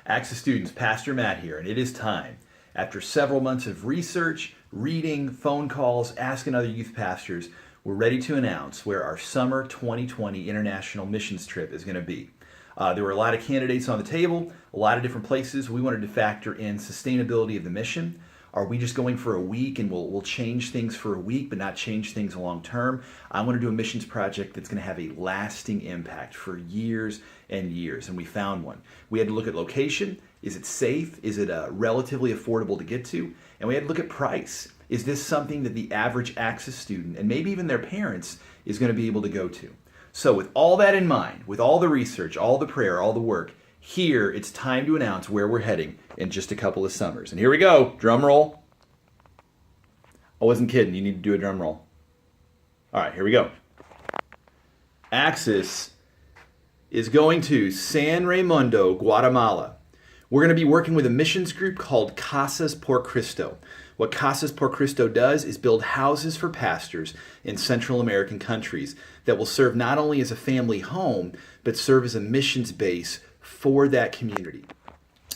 Access students, Pastor Matt here, and it is time. After several months of research, reading, phone calls, asking other youth pastors, we're ready to announce where our summer 2020 international missions trip is going to be. There were a lot of candidates on the table, a lot of different places. We wanted to factor in sustainability of the mission. Are we just going for a week and we'll change things for a week but not change things long term? I want to do a missions project that's going to have a lasting impact for years and years, and we found one. We had to look at location. Is it safe? Is it relatively affordable to get to? And we had to look at price. Is this something that the average Access student and maybe even their parents is going to be able to go to? So with all that in mind, with all the research, all the prayer, all the work, here it's time to announce where we're heading in just a couple of summers. And here we go. Drum roll. I wasn't kidding. You need to do a drum roll. All right, here we go. Access is going to San Raimundo, Guatemala. We're going to be working with a missions group called Casas por Cristo. What Casas por Cristo does is build houses for pastors in Central American countries that will serve not only as a family home, but serve as a missions base for that community.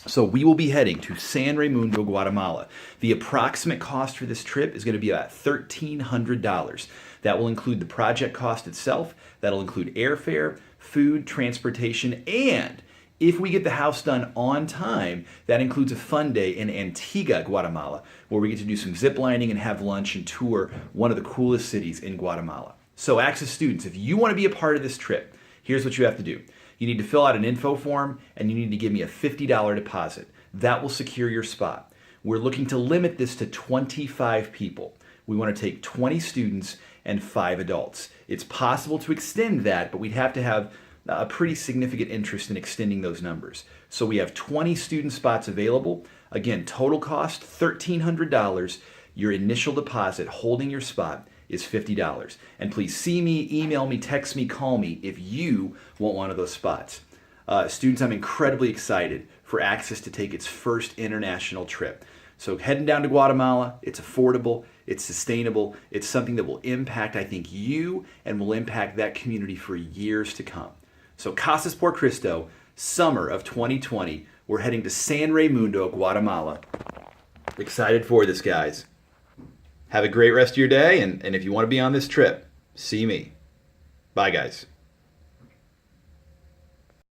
So we will be heading to San Raimundo, Guatemala. The approximate cost for this trip is going to be about $1,300. That will include the project cost itself. That'll include airfare, food, transportation, and if we get the house done on time, that includes a fun day in Antigua, Guatemala, where we get to do some zip lining and have lunch and tour one of the coolest cities in Guatemala. So Access students, if you want to be a part of this trip, here's what you have to do. You need to fill out an info form and you need to give me a $50 deposit. That will secure your spot. We're looking to limit this to 25 people. We want to take 20 students and 5 adults. It's possible to extend that, but we'd have to have a pretty significant interest in extending those numbers. So we have 20 student spots available. Again, total cost $1,300. Your initial deposit holding your spot is $50. And please see me, email me, text me, call me if you want one of those spots. Students, I'm incredibly excited for Access to take its first international trip. So heading down to Guatemala, it's affordable, it's sustainable, it's something that will impact, I think, you and will impact that community for years to come. So Casas por Cristo, summer of 2020, we're heading to San Raimundo, Guatemala. Excited for this, guys. Have a great rest of your day, and if you want to be on this trip, see me. Bye, guys.